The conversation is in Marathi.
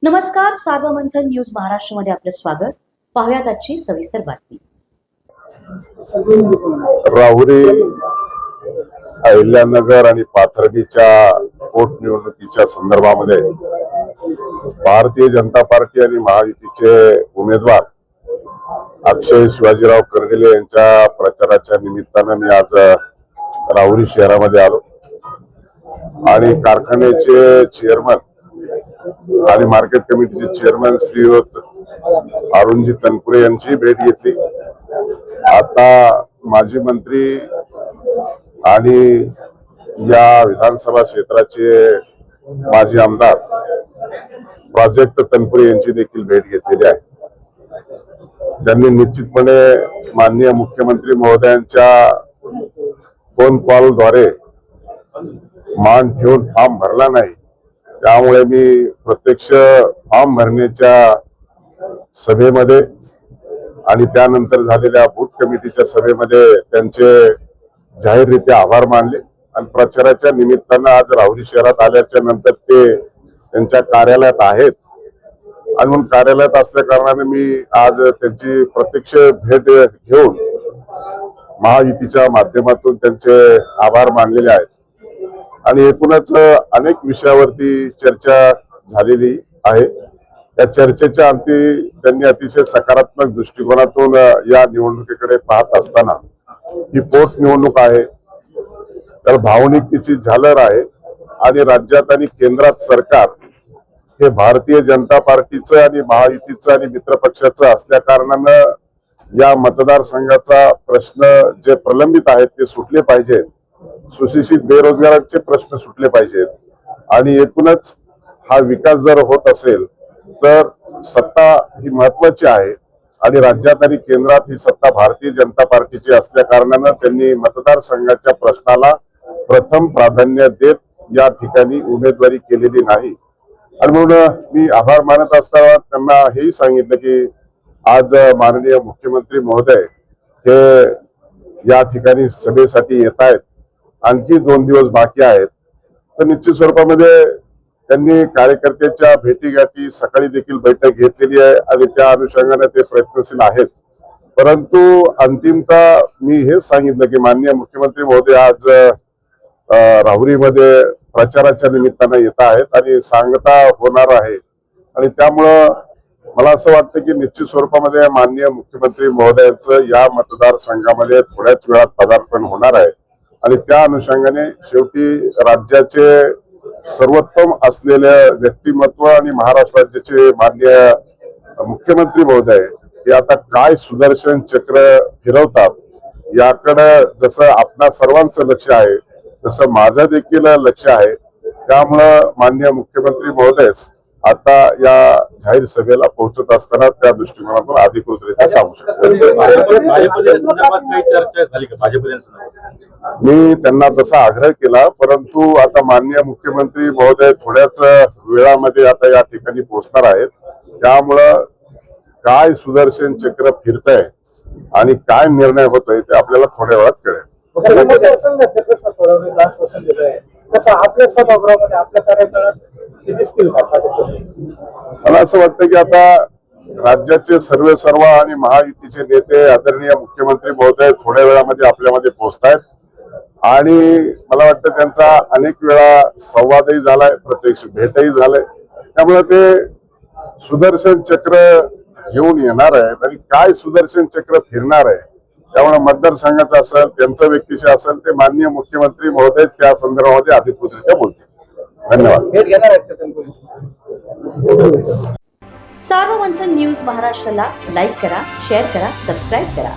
नमस्कार, सार्वमंथन न्यूज महाराष्ट्रमध्ये आपलं स्वागत. पाहुयात आजची सविस्तर बातमी. राहुरी, अहिल्यानगर आणि पाथर्डीच्या पोटनिवडणुकीच्या संदर्भामध्ये भारतीय जनता पार्टी आणि महायुतीचे उमेदवार अक्षय शिवाजीराव कर्डिले यांच्या प्रचाराच्या निमित्तानं मी आज राहुरी शहरामध्ये आलो आणि कारखान्याचे चेअरमन आणि मार्केट कमिटीचे चेअरमन श्रीयुत अरुणजी तनपुरे यांची भेट घेतली. आता माजी मंत्री आणि या विधानसभा क्षेत्राचे माजी आमदार प्रोजेक्ट तनपुरे यांची देखील भेट घेतलेली आहे. त्यांनी निश्चितपणे माननीय मुख्यमंत्री महोदयांच्या फोन कॉलद्वारे मान ठेवून फॉर्म भरला नाही, त्यामुळे मी प्रत्यक्ष फॉर्म भरण्याच्या सभेमध्ये आणि त्यानंतर झालेल्या बूथ कमिटीच्या सभेमध्ये त्यांचे जाहीररित्या आभार मानले आणि प्रचाराच्या निमित्तानं आज राहुरी शहरात आल्याच्या नंतर ते त्यांच्या कार्यालयात आहेत आणि म्हणून कार्यालयात असल्या कारणाने मी आज त्यांची प्रत्यक्ष भेट घेऊन महायुतीच्या माध्यमातून त्यांचे आभार मानलेले आहेत आणि एकूणच अनेक विषयावरती चर्चा झालेली आहे. या चर्चेच्या अंती त्यांनी अतिशय सकारात्मक दृष्टिकोनातून या निवडणुकीकडे पाहत असताना ही पोटनिवडणूक आहे, तर भावनिकतेची झालर आहे आणि राज्यात आणि केंद्रात सरकार हे भारतीय जनता पार्टीचं आणि महायुतीचं आणि मित्रपक्षाचं असल्या कारणानं या मतदारसंघाचा प्रश्न जे प्रलंबित आहेत ते सुटले पाहिजेत, सुशिक्षित बेरोजगारांचे प्रश्न सुटले पाहिजेत आणि एकूणच हा विकास जर होत असेल तर सत्ता ही महत्वाची आहे आणि राज्यात आणि केंद्रात ही सत्ता भारतीय जनता पार्टीची असल्या कारणानं त्यांनी मतदारसंघाच्या प्रश्नाला प्रथम प्राधान्य देत या ठिकाणी उमेदवारी केलेली नाही. आणि म्हणून मी आभार मानत असताना त्यांना हेही सांगितलं की आज माननीय मुख्यमंत्री महोदय हे या ठिकाणी सभेसाठी येत आहेत, आणखी 2 दिवस बाकी आहेत, तर निश्चित स्वरूपामध्ये त्यांनी कार्यकर्त्याच्या भेटीगाठी सकाळी देखील बैठक घेतलेली आहे आणि त्या अनुषंगाने ते प्रयत्नशील आहेत. परंतु अंतिमतः मी हेच सांगितलं की माननीय मुख्यमंत्री महोदय आज राहुरीमध्ये प्रचाराच्या निमित्तानं येत आहेत आणि सांगता होणार आहे आणि त्यामुळं मला असं वाटतं की निश्चित स्वरूपामध्ये माननीय मुख्यमंत्री महोदयांचं या मतदारसंघामध्ये थोड्याच वेळात पदार्पण होणार आहे आणि त्या अनुषंगाने शेवटी राज्याचे सर्वोत्तम असलेले व्यक्तिमत्व आणि महाराष्ट्र राज्याचे माननीय मुख्यमंत्री महोदय हे आता काय सुदर्शन चक्र फिरवतात याकडे जसं आपणा सर्वांचं लक्ष आहे तसं माझं देखील लक्ष आहे. त्यामुळं माननीय मुख्यमंत्री महोदयच आता या जाहीर सभेला पोहोचत असताना त्या दृष्टिकोनातून अधिकृतरित्या सांगू शकतो. मी त्यांना तसा आग्रह केला, परंतु आता माननीय मुख्यमंत्री महोदय थोड्याच वेळामध्ये आता या ठिकाणी पोहोचणार आहेत, त्यामुळं काय सुदर्शन चक्र फिरतंय आणि काय निर्णय होतोय ते आपल्याला थोड्या वेळात कळेल. आपल्या सभागृहामध्ये आपल्या कार्यकाळात मला असं वाटतं की आता राज्याचे सर्व आणि महायुतीचे नेते आदरणीय मुख्यमंत्री महोदय थोड्या वेळामध्ये आपल्यामध्ये पोहोचतायत आणि मला वाटतं त्यांचा अनेक वेळा संवादही झालाय, प्रत्यक्ष भेटही झालाय, त्यामुळे ते सुदर्शन चक्र घेऊन येणार आहेत आणि काय सुदर्शन चक्र फिरणार आहे त्यामुळे मतदारसंघाचं असेल त्यांचं व्यक्तिशः असेल ते माननीय मुख्यमंत्री महोदय त्या संदर्भामध्ये अधिकृतरित्या बोलतील. धन्यवाद. सार्वमंथन न्यूज महाराष्ट्राला लाईक करा, शेअर करा, सबस्क्राईब करा.